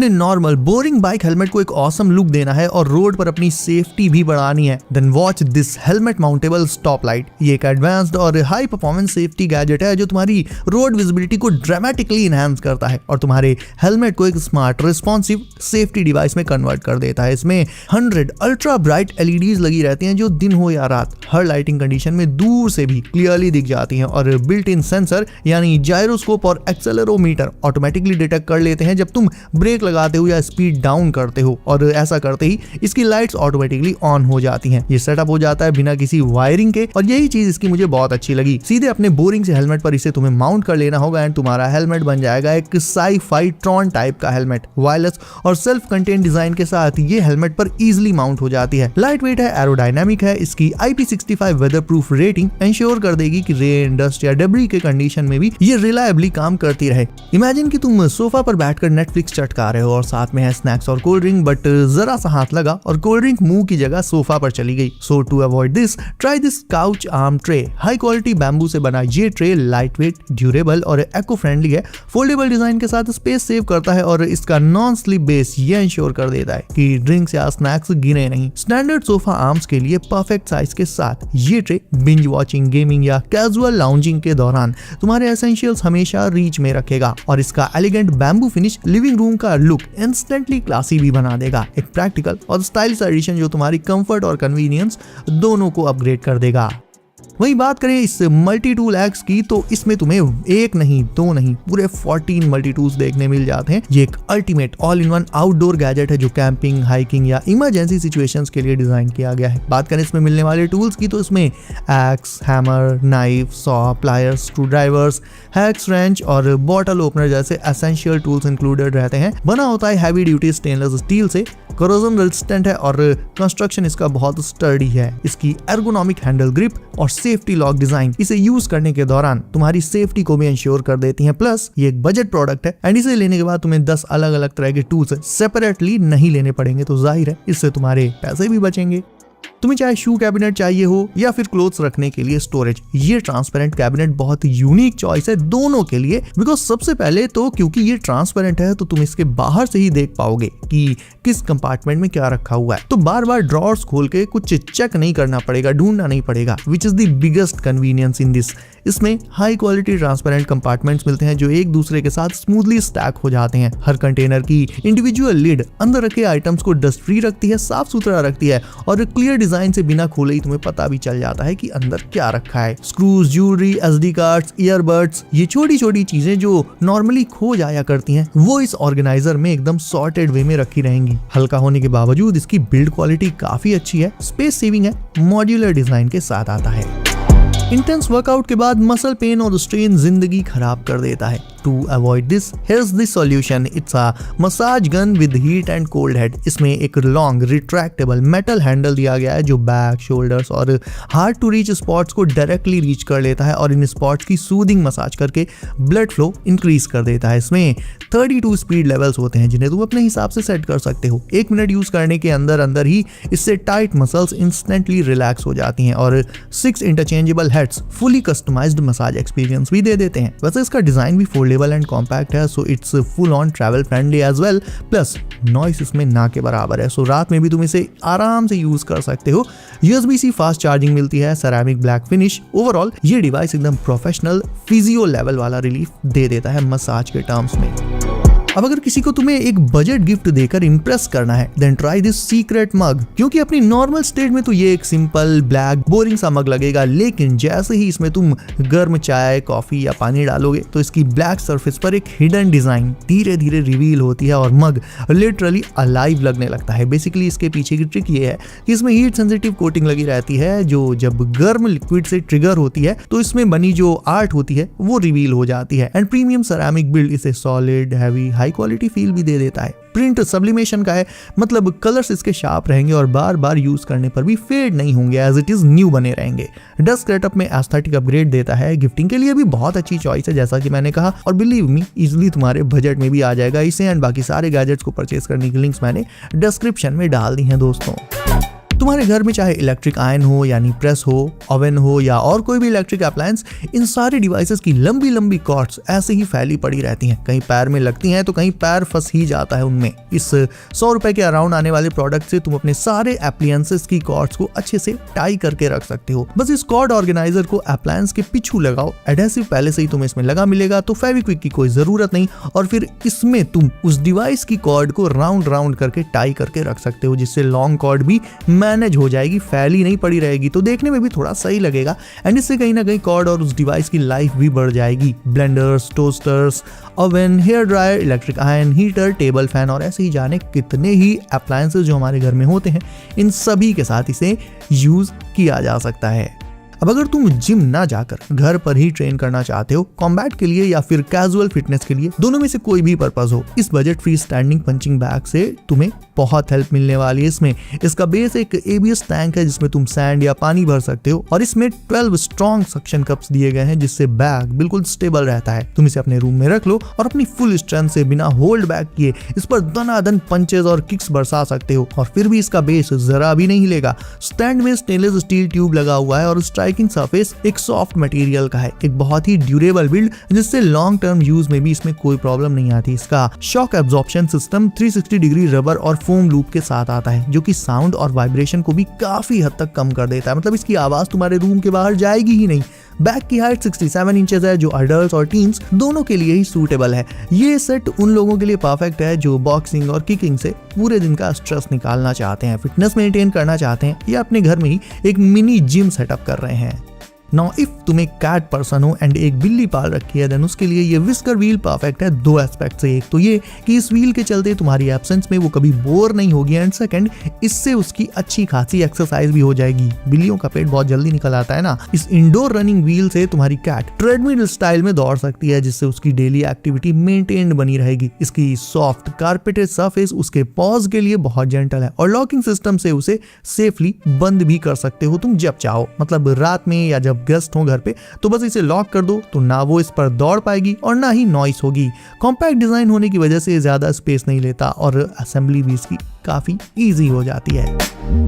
अपने normal boring bike helmet को एक ऑसम लुक देना है और रोड पर अपनी सेफ्टी भी बढ़ानी है, then watch this helmet mountable stop light. ये एक एडवांस्ड और हाई परफॉर्मेंस सेफ्टी गैजेट है जो तुम्हारी रोड विजिबिलिटी को ड्रामेटिकली इनहांस करता है और तुम्हारे हेलमेट को एक स्मार्ट रिस्पॉन्सिव सेफ्टी डिवाइस में कन्वर्ट कर देता है। इसमें 100 अल्ट्रा ब्राइट एलईडीज लगी रहती हैं जो दिन हो या रात हर लाइटिंग कंडीशन में दूर से भी क्लियरली दिख जाती हैं और बिल्ट इन सेंसर यानी जायरोस्कोप और एक्सेलेरोमीटर ऑटोमेटिकली डिटेक्ट कर लेते हैं जब तुम ब्रेक लगाते हो या स्पीड डाउन करते हो, और ऐसा करते ही इसकी लाइट्स ऑटोमेटिकली ऑन हो जाती हैं। ये सेटअप हो जाता है बिना किसी वायरिंग के और यही चीज इसकी मुझे बहुत अच्छी लगी। सीधे अपने बोरिंग से हेलमेट पर इसे तुम्हें माउंट कर लेना होगा एंड तुम्हारा हेलमेट बन जाएगा एक साई-फाई ट्रॉन टाइप का हेलमेट। वायरलेस और सेल्फ कंटेन डिजाइन के साथ ये हेलमेट पर इजीली माउंट हो जाती है। लाइट वेट है, एरोडायनामिक है, इसकी IP65 weather proof rating ensure कर देगी कि रेन, डस्ट या डेब्री के कंडीशन में भी ये रिलायबली काम करती रहे। इमेजिन कि तुम सोफा पर बैठकर नेटफ्लिक्स चटका रहे हो और साथ में है स्नैक्स और कोल्ड ड्रिंक, बट जरा सा हाथ लगा और कोल्ड ड्रिंक मुंह की जगह सोफा पर चली गई। So to avoid this, try this couch arm tray. High quality bamboo से बना ये ट्रे लाइट वेट, ड्यूरेबल और इको फ्रेंडली है। फोल्डेबल डिजाइन के साथ स्पेस सेव करता है और इसका नॉन स्लिप बेस ये इंश्योर कर देता है कि ड्रिंक्स या स्नैक्स गिरे नहीं। स्टैंडर्ड सोफा आर्म्स के लिए परफेक्ट साइज के साथ ये ट्रे बिंज वॉचिंग, गेमिंग या कैजुअल लाउंजिंग के दौरान तुम्हारे एसेंशियल्स हमेशा रीच में रखेगा और इसका elegant bamboo finish living room का लुक इंस्टेंटली क्लासी भी बना देगा। एक प्रैक्टिकल और स्टाइलिश एडिशन जो तुम्हारी कंफर्ट और कन्वीनियंस दोनों को अपग्रेड कर देगा। वहीं बात करें इस मल्टी टूल एक्स की तो इसमें तुम्हें एक नहीं, दो नहीं, पूरे 14 मल्टी टूल्स देखने मिल जाते हैं। ये एक ultimate all in one outdoor gadget है जो कैंपिंग, हाइकिंग या इमरजेंसी सिचुएशंस के लिए डिजाइन किया गया है। बात करें इसमें मिलने वाले टूल्स की तो इसमें axe, hammer, knife, saw, pliers, screwdrivers, hex, wrench और बॉटल ओपनर जैसे एसेंशियल टूल्स इंक्लूडेड रहते हैं। बना होता है हैवी ड्यूटी स्टेनलेस स्टील से, कोरोजन रेजिस्टेंट है और कंस्ट्रक्शन इसका बहुत स्टर्डी है। इसकी एर्गोनॉमिक हैंडल ग्रिप और सेफ्टी लॉक डिजाइन इसे यूज करने के दौरान तुम्हारी सेफ्टी को भी इंश्योर कर देती हैं। प्लस ये एक बजट प्रोडक्ट है एंड इसे लेने के बाद तुम्हें 10 अलग अलग तरह के टूल्स सेपरेटली नहीं लेने पड़ेंगे, तो जाहिर है इससे तुम्हारे पैसे भी बचेंगे। तुम्हें चाहे शू कैबिनेट चाहिए हो या फिर क्लोथ्स रखने के लिए स्टोरेज, ये ट्रांसपेरेंट कैबिनेट बहुत यूनिक चॉइस है दोनों के लिए। बिकॉज सबसे पहले तो क्योंकि ये ट्रांसपेरेंट है तो तुम इसके बाहर से ही देख पाओगे कि किस कंपार्टमेंट में क्या रखा हुआ है, तो बार बार ड्रॉर्स खोल के कुछ चेक नहीं करना पड़ेगा, ढूंढना नहीं पड़ेगा, which is the biggest convenience in this. इसमें हाई क्वालिटी ट्रांसपेरेंट कंपार्टमेंट्स मिलते हैं जो एक दूसरे के साथ स्मूथली स्टैक हो जाते हैं। हर कंटेनर की इंडिविजुअल लिड अंदर रखे आइटम्स को डस्ट फ्री रखती है, साफ सुथरा रखती है और क्लियर डिजाइन से बिना खोले ही तुम्हें पता भी चल जाता है कि अंदर क्या रखा है। Screws, jewellery, SD cards, earbuds, ये छोटी छोटी चीजें जो नॉर्मली खो जाया करती हैं वो इस ऑर्गेनाइजर में एकदम सॉर्टेड वे में रखी रहेंगी। हल्का होने के बावजूद इसकी बिल्ड क्वालिटी काफी अच्छी है, स्पेस सेविंग है, मॉड्यूलर डिजाइन के साथ आता है। इंटेंस वर्कआउट के बाद मसल पेन और स्ट्रेन जिंदगी खराब कर देता है। To avoid this, here's the solution. It's a massage gun with heat and cold head. इसमें एक लॉन्ग रिट्रैक्टेबल मेटल हैंडल दिया गया है जो बैक, शोल्डर्स और हार्ड टू रीच स्पॉट्स को डायरेक्टली रीच कर लेता है और इन स्पॉट्स की सूदिंग मसाज करके ब्लड फ्लो इंक्रीज कर देता है। इसमें 32 स्पीड लेवल्स होते हैं जिन्हें तुम अपने हिसाब से सेट कर सकते हो। 1 मिनट यूज करने के अंदर अंदर ही इससे टाइट मसल्स इंस्टेंटली रिलैक्स हो जाती हैं और 6 interchangeable heads fully customised massage experience भी दे देते हैं। वैसे इसका डिजाइन भी फोल्डेबल एंड कॉम्पैक्ट है, so it's full on travel friendly as well. Plus noise इसमें ना के बराबर है, सो रात में भी तुम इसे आराम से यूज कर सकते हो। USB-C फास्ट चार्जिंग मिलती है, सेरामिक ब्लैक फिनिश। ओवरऑल ये डिवाइस एकदम प्रोफेशनल फिजियो लेवल वाला रिलीफ दे देता है मसाज के टर्म्स में। अब अगर किसी को तुम्हें एक बजट गिफ्ट देकर इंप्रेस करना है देन ट्राई दिस सीक्रेट मग, क्योंकि अपनी नॉर्मल स्टेट में तो ये एक सिंपल ब्लैक बोरिंग सा मग लगेगा, लेकिन जैसे ही इसमें तुम गर्म चाय, कॉफी या पानी डालोगे तो इसकी ब्लैक सरफेस पर एक हिडन डिजाइन धीरे धीरे रिवील होती है और मग लिटरली अलाइव लगने लगता है। बेसिकली इसके पीछे की ट्रिक ये है कि इसमें हीट सेंसिटिव कोटिंग लगी रहती है जो जब गर्म लिक्विड से ट्रिगर होती है तो इसमें बनी जो आर्ट होती है वो रिवील हो जाती है। एंड प्रीमियम सेरामिक बिल्ड इसे solid, heavy, high quality feel भी दे देता है। प्रिंट सब्लिमेशन का है, मतलब कलर्स इसके शार्प रहेंगे और बार बार यूज करने पर भी फेड नहीं होंगे, एज इट इज न्यू बने रहेंगे। डस्ट सेटअप में एस्थेटिक अपग्रेड देता है, गिफ्टिंग के लिए भी बहुत अच्छी चॉइस है जैसा कि मैंने कहा, और बिलीव मी इजीली तुम्हारे बजट में भी आ जाएगा इसे। एंड बाकी सारे गैजेट्स को परचेज करने की लिंक्स मैंने डिस्क्रिप्शन में डाल दी हैं दोस्तों। तुम्हारे घर में चाहे इलेक्ट्रिक आयरन हो यानी प्रेस हो, ओवन हो या और कोई भी इलेक्ट्रिक अप्लायंस, इन सारे डिवाइसेस की लंबी लंबी कॉर्ड्स ऐसे ही फैली पड़ी रहती हैं। कहीं पैर में लगती हैं तो कहीं पैर फंस ही जाता है उनमें। इस 100 रुपए के अराउंड आने वाले प्रोडक्ट से तुम अपने सारे एप्लायंसेस की कॉर्ड्स को अच्छे से टाई करके रख सकते हो। बस इस कॉर्ड ऑर्गेनाइजर को अप्लायंस के पीछू लगाओ, एडहेसिव पहले से ही तुम्हें इसमें लगा मिलेगा तो फेविक्विक की कोई जरूरत नहीं, और फिर इसमें तुम उस डिवाइस की कॉर्ड को राउंड राउंड करके टाई करके रख सकते हो, जिससे लॉन्ग कॉर्ड भी मैनेज हो जाएगी, फैली नहीं पड़ी रहेगी, तो देखने में भी थोड़ा सही लगेगा। एंड इससे कहीं ना कहीं कॉर्ड और उस डिवाइस की लाइफ भी बढ़ जाएगी। Blenders, toasters, oven, hair dryer, electric iron, heater, table fan और ऐसे ही जाने कितने ही अप्लायंसेस जो हमारे घर में होते हैं, इन सभी के साथ इसे यूज किया जा सकता है। अब अगर तुम जिम ना जाकर घर पर ही ट्रेन करना चाहते हो, कॉम्बैट के लिए या फिर कैजुअल फिटनेस के लिए, दोनों में से कोई भी पर्पस हो, इस budget free standing punching bag से तुम्हें बहुत हेल्प मिलने वाली है। इसमें इसका बेस एक ABS टैंक है जिसमें तुम सैंड या पानी भर सकते हो, और इसमें 12 स्ट्रॉन्ग सक्शन कप्स दिए गए हैं जिससे बैग बिल्कुल स्टेबल रहता है। तुम इसे अपने रूम में रख लो और अपनी फुल स्ट्रेंथ से बिना होल्ड बैक किए इस पर दनादन पंचेज और किक्स बरसा सकते हो, और फिर भी इसका बेस जरा भी नहीं हिलेगा। स्टैंड में स्टेनलेस स्टील ट्यूब लगा हुआ है और स्ट्राइकिंग सरफेस एक सॉफ्ट मटेरियल का है, एक बहुत ही ड्यूरेबल बिल्ड जिससे लॉन्ग टर्म यूज में भी इसमें कोई प्रॉब्लम नहीं आती। इसका shock absorption system 360 degree rubber और फोम लूप के साथ आता है, जो कि साउंड और वाइब्रेशन को भी काफी हद तक कम कर देता है। मतलब इसकी आवाज तुम्हारे रूम के बाहर जाएगी ही नहीं। बैग की हाइट 67 इंचेस है, जो अडल्ट और टीन्स दोनों के लिए ही सूटेबल है। ये सेट उन लोगों के लिए परफेक्ट है जो बॉक्सिंग और किकिंग से पूरे दिन का स्ट्रेस निकालना चाहते हैं, फिटनेस मेंटेन करना चाहते हैं, या अपने घर में ही एक मिनी जिम सेटअप कर रहे हैं। नाउ इफ तुम एक कैट पर्सन हो एंड एक बिल्ली पाल रखी है, देन उसके लिए ये विस्कर व्हील परफेक्ट है दो एस्पेक्ट से। एक तो ये कि इस व्हील के चलते तुम्हारी एब्सेंस में वो कभी बोर नहीं होगी, एंड सेकंड इससे उसकी अच्छी खासी एक्सरसाइज भी हो जाएगी। बिल्लियों का पेट बहुत जल्दी निकल आता है ना। इस इंडोर रनिंग व्हील से तुम्हारी कैट ट्रेडमिल स्टाइल में दौड़ सकती है, जिससे उसकी डेली एक्टिविटी मेंटेन्ड बनी रहेगी। इसकी सॉफ्ट कारपेटेड सरफेस उसके पॉज के लिए बहुत जेंटल है, और लॉकिंग सिस्टम से उसे सेफली बंद भी कर सकते हो तुम जब चाहो। मतलब रात में या जब गेस्ट हो घर पे तो बस इसे लॉक कर दो, तो ना वो इस पर दौड़ पाएगी और ना ही नॉइस होगी। कॉम्पैक्ट डिजाइन होने की वजह से ज्यादा स्पेस नहीं लेता और असेंबली भी इसकी काफी इजी हो जाती है।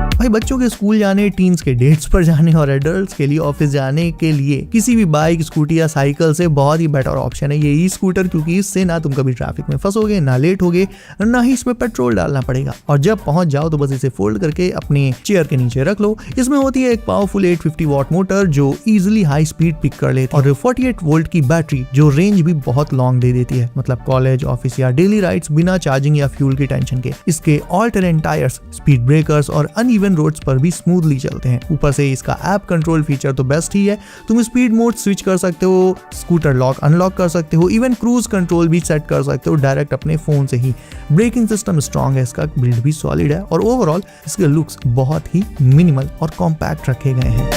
भाई बच्चों के स्कूल जाने, टीन्स के डेट्स पर जाने और एडल्ट्स के लिए ऑफिस जाने के लिए किसी भी बाइक, स्कूटी या साइकिल से बहुत ही बेटर ऑप्शन है ये ई स्कूटर, क्योंकि इससे ना तुम कभी ट्रैफिक में फंसोगे, ना लेट होगे, ना ही इसमें पेट्रोल डालना पड़ेगा। और जब पहुंच जाओ तो बस इसे फोल्ड करके अपने चेयर के नीचे रख लो। इसमें होती है एक पावरफुल 850 वॉट मोटर जो इजिली हाई स्पीड पिक कर लेती है, और 48 वोल्ट की बैटरी जो रेंज भी बहुत लॉन्ग दे देती है। मतलब कॉलेज, ऑफिस या डेली राइड्स बिना चार्जिंग या फ्यूल की टेंशन के। इसके all terrain tyres, speed breakers और अनइवन रोड्स पर भी स्मूथली चलते हैं। ऊपर से इसका ऐप कंट्रोल फीचर तो बेस्ट ही है। तुम स्पीड मोड स्विच कर सकते हो, स्कूटर लॉक अनलॉक कर सकते हो, इवन क्रूज कंट्रोल भी सेट कर सकते हो डायरेक्ट अपने फोन से ही। ब्रेकिंग सिस्टम स्ट्रॉन्ग है, इसका बिल्ड भी सॉलिड है, और ओवरऑल इसके लुक्स बहुत ही मिनिमल और कॉम्पैक्ट रखे गए हैं।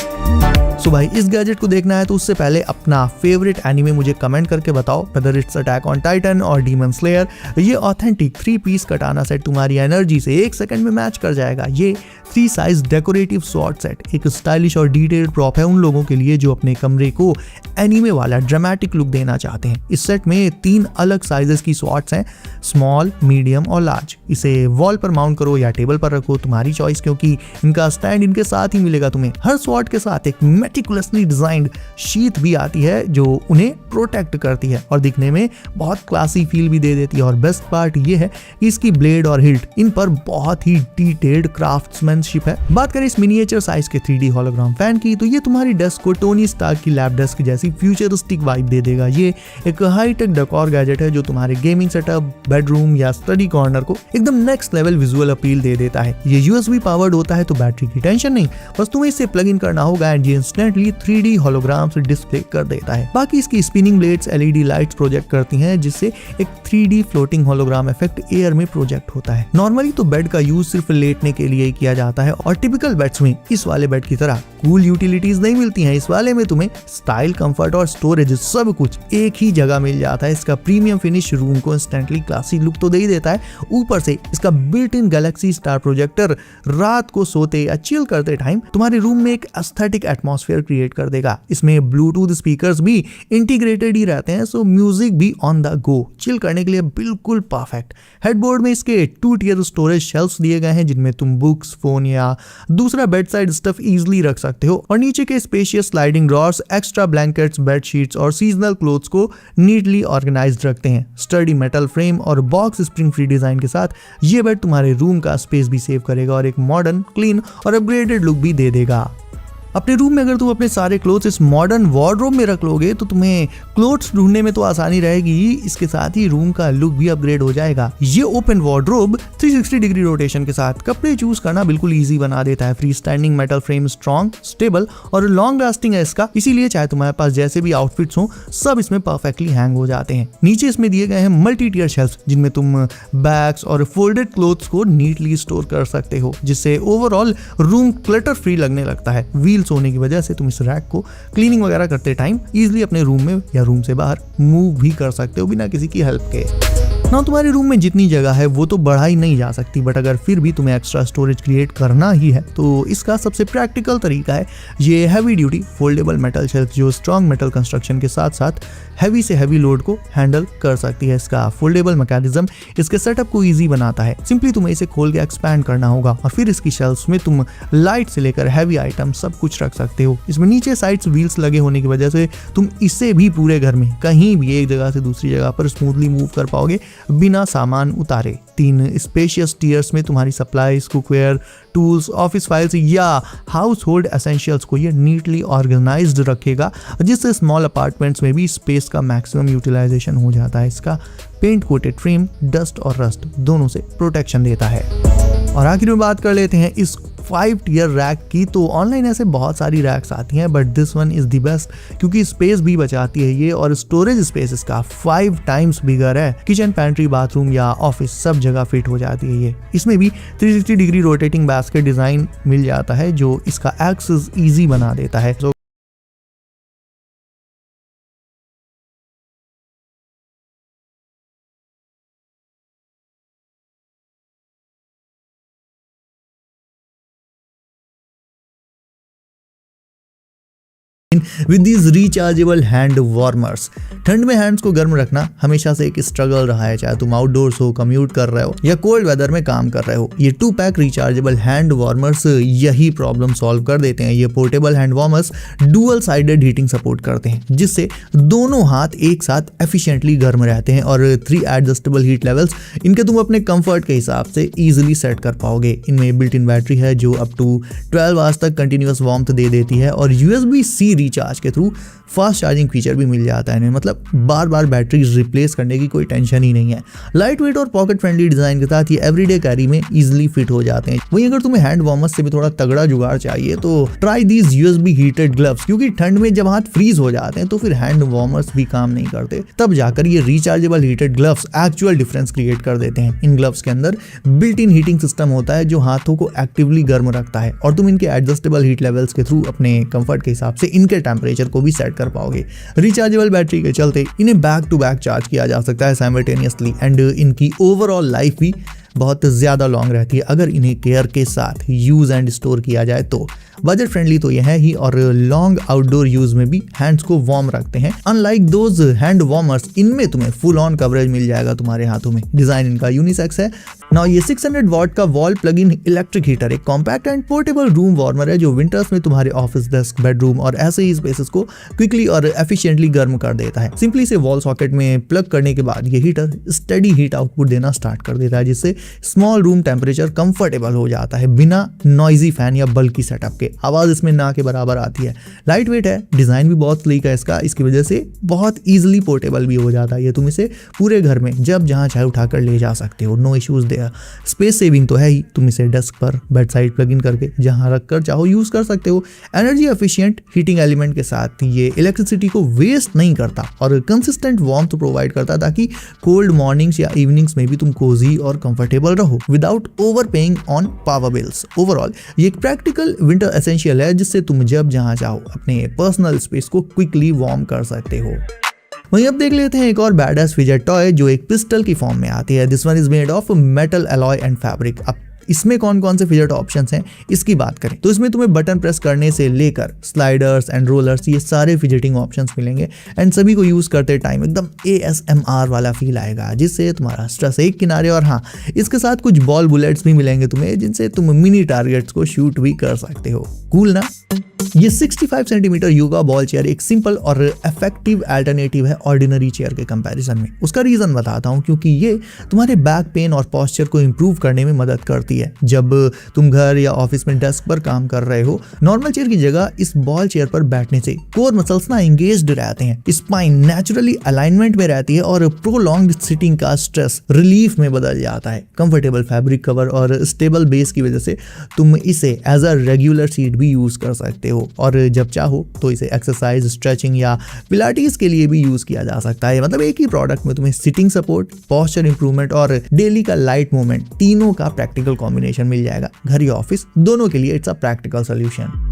सो भाई इस गैजेट को देखना है तो उससे पहले अपना फेवरेट एनिमे मुझे कमेंट करके बताओ, whether it's attack on Titan और डीमन स्लेयर। ये ऑथेंटिक 3 पीस कटाना सेट तुम्हारी एनर्जी से 1 सेकंड में मैच कर जाएगा। ये 3 साइज डेकोरेटिव स्वॉर्ड सेट एक स्टाइलिश और डिटेल्ड प्रॉप है उन लोगों के लिए जो अपने कमरे को एनिमे वाला ड्रामेटिक लुक देना चाहते हैं। इस सेट में 3 अलग साइजेस की स्वॉर्ड्स हैं, स्मॉल, मीडियम और लार्ज। इसे वॉल पर माउंट करो या टेबल पर रखो, तुम्हारी चॉइस, क्योंकि इनका स्टैंड इनके साथ ही मिलेगा तुम्हें। हर स्वॉर्ड के साथ एक मेटिकुलसली डिजाइंड शीट भी आती है जो उन्हें प्रोटेक्ट करती है और दिखने में बहुत क्लासी फील भी दे देती है। और बेस्ट पार्ट ये है कि इसकी ब्लेड और हिल्ट, इन पर बहुत ही डिटेल्ड क्राफ्ट्समैनशिप है। बात करें इस मिनिएचर साइज के 3D होलोग्राम फैन की, तो ये तुम्हारी डेस्क को टोनी स्टार्क की लैब डेस्क जैसी फ्यूचरिस्टिक वाइब दे देगा। ये एक हाईटेक डेकोर गैजेट है जो तुम्हारे गेमिंग सेटअप, बेडरूम या स्टडी कॉर्नर को एकदम नेक्स्ट लेवल विजुअल अपील दे देता है। ये USB पावर्ड होता है तो बैटरी की टेंशन नहीं, बस तुम्हें इसे प्लग इन करना होगा एंड ये इंस्टेंटली 3D होलोग्राम से डिस्प्ले कर देता है। बाकी इसकी spinning blades LED lights project करती हैं, जिससे एक 3D floating hologram effect air में प्रोजेक्ट होता है। नॉर्मली तो बेड का यूज सिर्फ लेटने के लिए ही किया जाता है, और टिपिकल बेड्स में इस वाले बेड की तरह कूल यूटिलिटीज नहीं मिलती हैं। इस वाले में तुम्हें स्टाइल, कंफर्ट और स्टोरेज सब कुछ एक ही जगह मिल जाता है। इसका प्रीमियम फिनिश रूम को इंस्टेंटली क्लासी लुक तो दे ही देता है, ऊपर से इसका built in Galaxy star projector रात को सोते या चिल करते टाइम तुम्हारे रूम में एक एस्थेटिक एटमॉस्फेयर क्रिएट कर देगा। इसमें ब्लूटूथ स्पीकर्स भी इंटीग्रेटेड ही रहते हैं, सो म्यूजिक भी ऑन द गो चिल करने के लिए बिल्कुल परफेक्ट। हेडबोर्ड में इसके 2 टियर स्टोरेज शेल्फ्स दिए गए हैं जिनमें तुम बुक्स, फोन फोन या दूसरा बेड साइड स्टफ इजिली रख सकते हो। और नीचे के spacious sliding drawers extra blankets, bedsheets और सीजनल क्लोथ्स को नीटली ऑर्गेनाइज्ड रखते हैं। स्टडी मेटल फ्रेम और बॉक्स स्प्रिंग फ्री डिजाइन के साथ ये बेड तुम्हारे रूम का स्पेस भी सेव करेगा और एक मॉडर्न, क्लीन और अपग्रेडेड लुक भी दे देगा। अपने रूम में अगर तुम अपने सारे क्लोथ्स इस मॉडर्न वार्डरोब में रख लोगे तो तुम्हें क्लोथ्स ढूंढने में तो आसानी रहेगी, इसके साथ ही रूम का लुक भी अपग्रेड हो जाएगा। ये ओपन वार्डरोब 360 डिग्री रोटेशन के साथ कपड़े चूज करना बिल्कुल इजी बना देता है। Free standing metal frame strong, stable और लॉन्ग लास्टिंग है इसका, इसीलिए चाहे तुम्हारे पास जैसे भी आउटफिट्स हो सब इसमें परफेक्टली हैंग हो जाते हैं। नीचे इसमें दिए गए हैं मल्टी टियर शेल्फ्स जिनमें तुम बैग्स और फोल्डेड क्लोथ्स को नीटली स्टोर कर सकते हो, जिससे ओवरऑल रूम क्लटर फ्री लगने लगता है। व्हील्स होने की वजह से तुम इस रैक को क्लीनिंग वगैरह करते टाइम इजीली अपने रूम में या रूम से बाहर मूव भी कर सकते हो बिना किसी की हेल्प के। ना तुम्हारे रूम में जितनी जगह है वो तो बढ़ाई नहीं जा सकती, बट अगर फिर भी तुम्हें एक्स्ट्रा स्टोरेज क्रिएट करना ही है तो इसका सबसे प्रैक्टिकल तरीका है ये heavy duty foldable metal shelf, जो स्ट्रॉन्ग मेटल कंस्ट्रक्शन के साथ साथ हैवी से हैवी लोड को हैंडल कर सकती है। इसका फोल्डेबल मैकेनिज्म इसके सेटअप को इजी बनाता है। सिंपली तुम्हें इसे खोल के एक्सपैंड करना होगा और फिर इसकी शेल्फ्स में तुम लाइट से लेकर हैवी आइटम सब कुछ रख सकते हो। इसमें नीचे साइड्स व्हील्स लगे होने की वजह से तुम इसे भी पूरे घर में कहीं भी एक जगह से दूसरी जगह पर स्मूथली मूव कर पाओगे बिना सामान उतारे। 3 स्पेशियस टियर्स में तुम्हारी supplies, cookware, tools, office files या हाउस होल्ड एसेंशियल्स को ये नीटली ऑर्गेनाइज्ड रखेगा, जिससे स्मॉल अपार्टमेंट्स में भी स्पेस का मैक्सिमम यूटिलाइजेशन हो जाता है। इसका पेंट कोटेड फ्रेम डस्ट और रस्ट दोनों से प्रोटेक्शन देता है। और आखिर में बात कर लेते हैं इस 5 टियर रैक की। तो ऑनलाइन ऐसे बहुत सारी रैक्स आती हैं but this one is the best क्योंकि स्पेस भी बचाती है ये, और स्टोरेज स्पेस इसका 5 टाइम्स बिगर है। किचन, पैंट्री, बाथरूम या ऑफिस सब जगह फिट हो जाती है ये। इसमें भी 360 डिग्री रोटेटिंग बास्केट डिजाइन मिल जाता है जो इसका एक्सेस इजी बना देता है। With these rechargeable hand warmers. ठंड में हैंड्स को गर्म रखना हमेशा से एक स्ट्रगल रहा है, चाहे तुम आउटडोर्स हो, कम्यूट कर रहे हो या कोल्ड वेदर में काम कर रहे हो। ये 2 पैक रिचार्जेबल हैंड वार्मर्स यही प्रॉब्लम सॉल्व कर देते हैं। ये portable hand warmers dual sided heating support करते हैं, जिससे दोनों हाथ एक साथ एफिशिएंटली गर्म रहते हैं और 3 एडजस्टेबल हीट लेवल्स इनके तुम अपने कंफर्ट के हिसाब से इजीली सेट कर पाओगे। इनमें बिल्ट इन बैटरी है जो अप टू 12 आवर्स तक कंटिन्यूअस वार्मथ दे देती है और USB-C रिचार्ज के थ्रू फास्ट चार्जिंग फीचर भी मिल जाता है इन्हें, मतलब बार बार बैटरी रिप्लेस करने की कोई टेंशन ही नहीं है। लाइट वेट और पॉकेट फ्रेंडली डिजाइन के साथ ये एवरीडे कैरी में इजीली फिट हो जाते हैं। वहीं अगर तुम्हें हैंड वार्मर्स से भी थोड़ा तगड़ा जुगाड़ चाहिए तो try these USB heated gloves, क्योंकि ठंड में जब हाथ फ्रीज हो जाते हैं तो फिर हैंड वार्मर्स भी काम नहीं करते, तब जाकर ये rechargeable heated gloves actual difference create कर देते हैं। इन ग्लव्स के अंदर बिल्ट इन हीटिंग सिस्टम होता है जो हाथों को एक्टिवली गर्म रखता है और तुम इनके एडजस्टेबल हीट लेवल्स के थ्रू अपने कंफर्ट के हिसाब से इनके टेम्परेचर को भी सेट कर पाओगे। रिचार्जेबल बैटरी के चलते इन्हें बैक टू बैक चार्ज किया जा सकता है साइमल्टेनियसली एंड इनकी ओवरऑल लाइफ भी बहुत ज़्यादा लॉन्ग रहती है अगर इन्हें केयर के साथ यूज़ एंड स्टोर किया जाए तो। बजट फ्रेंडली तो यह है ही और लॉन्ग आउटडोर यूज में भी हैंड्स को वार्म रखते हैं। अनलाइक दोज हैंड वार्मर्स, इनमें तुम्हें फुल ऑन कवरेज मिल जाएगा तुम्हारे हाथों में। डिजाइन इनका यूनिसेक्स है। नाउ ये 600 वॉट का wall plug in electric heater एक compact and portable room warmer है जो विंटर्स में तुम्हारे ऑफिस, डेस्क, बेडरूम और ऐसे ही स्पेसेस को क्विकली और एफिशिएंटली गर्म कर देता है। सिंपली से वॉल सॉकेट में प्लग करने के बाद ये हीटर स्टेडी हीट आउटपुट देना स्टार्ट कर देता है, जिससे स्मॉल रूम टेम्परेचर कंफर्टेबल हो जाता है बिना नॉइजी फैन या बल्कि सेटअप के। आवाज इसमें ना के बराबर आती है। लाइट वेट है, डिजाइन भी बहुत स्लीक है इसका, इसकी वजह से बहुत इजीली पोर्टेबल भी हो जाता है। ये तुम इसे पूरे घर में जब जहां चाहे उठाकर ले जा सकते हो, no issues there. Space saving तो है ही, तुम इसे डेस्क पर बेड साइड प्लग इन करके जहां रखकर चाहो यूज कर सकते हो। एनर्जी एफिशिएंट हीटिंग एलिमेंट के साथ ये इलेक्ट्रिसिटी को वेस्ट नहीं करता और कंसिस्टेंट वार्मथ प्रोवाइड करता ताकि कोल्ड मॉर्निंग्स या इवनिंग्स में भी तुम कोजी और कंफर्टेबल रहो without over paying on power bills. Overall ये एक प्रैक्टिकल विंटर एसेंशियल है जिससे तुम जब जहां चाहो अपने पर्सनल स्पेस को क्विकली वार्म कर सकते हो। वहीं अब देख लेते हैं एक और बैडएस फिजेट टॉय जो एक पिस्टल की फॉर्म में आती है। This one is made of metal alloy and fabric. अब इसमें कौन कौन से फिजेट ऑप्शंस हैं इसकी बात करें तो इसमें तुम्हें बटन प्रेस करने से लेकर स्लाइडर्स एंड रोलर्स ये सारे फिजेटिंग ऑप्शंस मिलेंगे एंड सभी को यूज करते टाइम एकदम ASMR वाला फील आएगा, जिससे तुम्हारा स्ट्रेस एक किनारे। और हाँ, इसके साथ कुछ बॉल बुलेट्स भी मिलेंगे तुम्हें, जिनसे तुम मिनी टारगेट्स को शूट भी कर सकते हो। कूल ना? ये 65 सेंटीमीटर योगा बॉल चेयर एक सिंपल और इफेक्टिव अल्टरनेटिव है ऑर्डिनरी चेयर के कंपैरिजन में। उसका रीजन बताता हूँ, क्योंकि ये तुम्हारे बैक पेन और पोस्चर को इंप्रूव करने में मदद करती है। जब तुम घर या ऑफिस में डेस्क पर काम कर रहे हो, नॉर्मल चेयर की जगह इस बॉल चेयर पर बैठने से कोर मसल्स ना एंगेज्ड रहते हैं, स्पाइन नेचुरली अलाइनमेंट में रहती है और प्रोलॉन्ग्ड सिटिंग का स्ट्रेस रिलीफ में बदल जाता है। कंफर्टेबल फैब्रिक कवर और स्टेबल बेस की वजह से तुम इसे एज अ रेगुलर सीट भी यूज कर सकते हो और जब चाहो तो इसे एक्सरसाइज, स्ट्रेचिंग या पिलाटीज के लिए भी यूज किया जा सकता है। मतलब एक ही प्रोडक्ट में तुम्हें सिटिंग सपोर्ट, पोस्चर इंप्रूवमेंट और डेली का लाइट मूवमेंट तीनों का प्रैक्टिकल कॉम्बिनेशन मिल जाएगा। घर या ऑफिस दोनों के लिए it's a practical solution.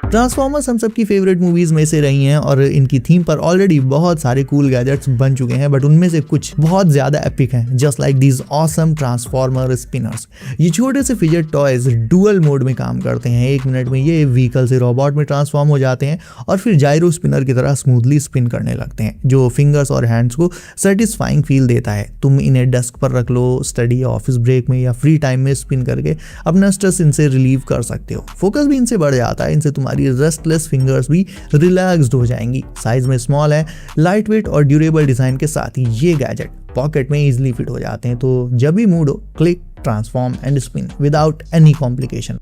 Transformers हम सबकी फेवरेट मूवीज में से रही हैं और इनकी थीम पर ऑलरेडी बहुत सारे कूल गैजेट्स बन चुके हैं, बट उनमें से कुछ बहुत ज्यादा एपिक हैं, just like these awesome transformer spinners. ये छोटे से फिजेट टॉयज डुअल मोड में काम करते हैं। 1 मिनट में ये व्हीकल से रोबोट में ट्रांसफॉर्म हो जाते हैं और फिर जायरो स्पिनर की तरह स्मूथली स्पिन करने लगते हैं, जो फिंगर्स और हैंड्स को सेटिस्फाइंग फील देता है। तुम इन्हें डेस्क पर रख लो, स्टडी या ऑफिस ब्रेक में या फ्री टाइम में स्पिन करके अपना स्ट्रेस इनसे रिलीव कर सकते हो। फोकस भी इनसे बढ़ जाता है, इनसे तुम्हारी रेस्टलेस फिंगर्स भी रिलैक्स्ड हो जाएंगी। साइज में स्मॉल है, लाइट वेट और ड्यूरेबल डिजाइन के साथ ही ये गैजेट पॉकेट में इजीली फिट हो जाते हैं, तो जब भी मूड हो, click, transform and spin without any complication.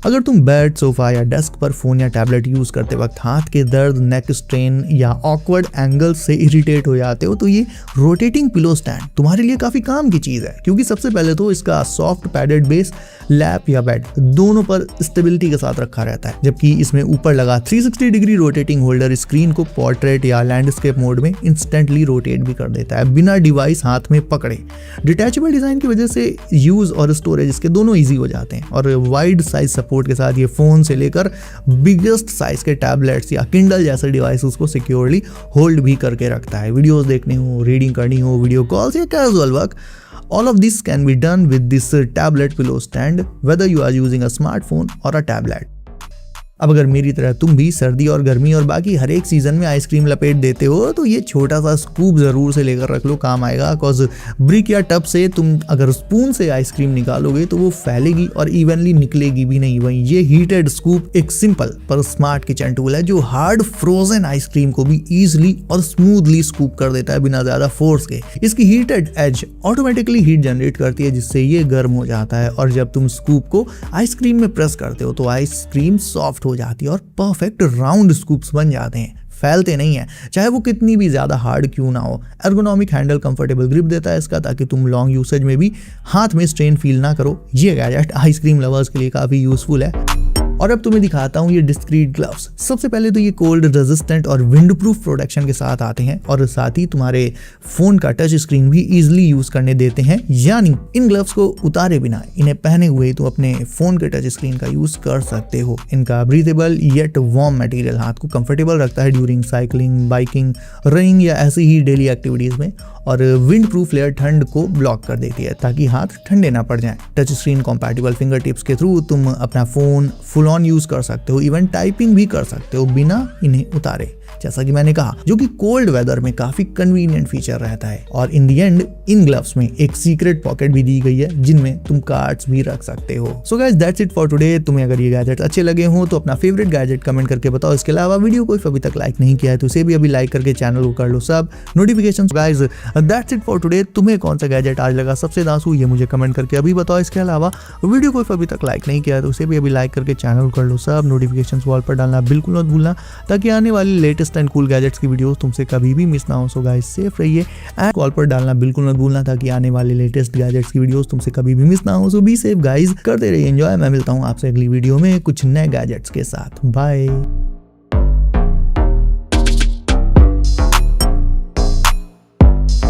अगर तुम बेड, सोफा या डेस्क पर फोन या टैबलेट यूज करते वक्त हाथ के दर्द, नेक स्ट्रेन या ऑकवर्ड एंगल से इरिटेट हो जाते हो, तो ये रोटेटिंग पिलो स्टैंड तुम्हारे लिए काफी काम की चीज है, क्योंकि सबसे पहले तो इसका सॉफ्ट पैडेड बेस लैप या बेड दोनों पर स्टेबिलिटी के साथ रखा रहता है, जबकि इसमें ऊपर लगा 360 डिग्री रोटेटिंग होल्डर स्क्रीन को पोर्ट्रेट या लैंडस्केप मोड में इंस्टेंटली रोटेट भी कर देता है बिना डिवाइस हाथ में पकड़े। डिटैचेबल डिजाइन की वजह से यूज और स्टोरेज इसके दोनों ईजी हो जाते हैं और वाइड साइज सपोर्ट के साथ ये फोन से लेकर बिगेस्ट साइज के टैबलेट्स या किंडल जैसे डिवाइसेस को सिक्योरली होल्ड भी करके रखता है। वीडियोस देखने हो, रीडिंग करनी हो, वीडियो कॉल्स या casual work, all of this can be done with this tablet pillow stand, whether you are using a smartphone or a tablet. अब अगर मेरी तरह तुम भी सर्दी और गर्मी और बाकी हर एक सीजन में आइसक्रीम लपेट देते हो, तो ये छोटा सा स्कूप जरूर से लेकर रख लो, काम आएगा। बिकॉज ब्रिक या टब से तुम अगर स्पून से आइसक्रीम निकालोगे तो वो फैलेगी और इवनली निकलेगी भी नहीं। वहीं ये हीटेड स्कूप एक सिंपल पर स्मार्ट किचन टूल है जो हार्ड फ्रोजन आइसक्रीम को भी इजिली और स्मूथली स्कूप कर देता है बिना ज्यादा फोर्स के। इसकी heated edge automatically heat generate करती है, जिससे ये गर्म हो जाता है और जब तुम स्कूप को आइसक्रीम में प्रेस करते हो तो आइसक्रीम सॉफ्ट हो जाती है और परफेक्ट राउंड स्कूप्स बन जाते हैं, फैलते नहीं है, चाहे वो कितनी भी ज्यादा हार्ड क्यों ना हो। एर्गोनॉमिक हैंडल, कंफर्टेबल ग्रिप देता है इसका, ताकि तुम लॉन्ग यूसेज में भी हाथ में स्ट्रेन फील ना करो। ये गैजेट आइसक्रीम लवर्स के लिए काफी यूजफुल है। और अब तुम्हें दिखाता हूँ ये डिस्क्रीट ग्लव्स। सबसे पहले तो ये कोल्ड रेजिस्टेंट और विंड प्रूफ प्रोटेक्शन के साथ आते हैं और साथ ही तुम्हारे फोन का टच स्क्रीन भी इजिली यूज करने देते हैं, यानी इन ग्लव्स को उतारे बिना इन्हें पहने हुए तुम अपने फोन के टच स्क्रीन का यूज कर सकते हो। इनका ब्रीथेबल येट वार्म मटेरियल हाथ को कंफर्टेबल रखता है ड्यूरिंग साइकिलिंग, बाइकिंग, रनिंग या ऐसी ही डेली एक्टिविटीज में, और विंड प्रूफ लेयर ठंड को ब्लॉक कर देती है ताकि हाथ ठंडे ना पड़ जाएं। Touch screen compatible finger tips के थ्रू तुम अपना फोन फुल ऑन यूज कर सकते हो, इवन टाइपिंग भी कर सकते हो बिना इन्हें उतारे, जैसा कि मैंने कहा, जो कि कोल्ड वेदर में काफी कन्वीनियंट फीचर रहता है। और इन दी एंड इन ग्लव्स में एक सीक्रेट पॉकेट भी दी गई है जिनमें तुम कार्ड्स भी रख सकते हो। So guys that's it for today. तुम्हें अगर ये गैजेट अच्छे लगे हो तो अपना फेवरेट गैजेट कमेंट करके बताओ। इसके अलावा वीडियो को अभी तक लाइक नहीं किया है तो उसे भी अभी लाइक करके चैनल को कर लो सब notification. Guys that's it for today. तुम्हें कौन सा गैजेट आज लगा सबसे दांसू, ये मुझे कमेंट करके अभी बताओ। इसके अलावा वीडियो को अभी तक लाइक नहीं किया है तो उसे भी अभी लाइक करके चैनल कर लो सब नोटिफिकेशन वॉल पर डालना बिल्कुल मत भूलना, ताकि आने वाली लेटेस्ट एंड कूल गैजेट्स की वीडियोस तुमसे कभी भी मिस ना हो। सो गाइस सेफ रहिए एंड कॉल पर डालना बिल्कुल मत भूलना, ताकि आने वाले लेटेस्ट गैजेट्स की वीडियोस तुमसे कभी भी मिस ना हो। सो बी सेफ गाइस, करते रहिए एंजॉय। मैं मिलता हूँ आपसे अगली वीडियो में कुछ नए गैजेट्स के साथ। बाय।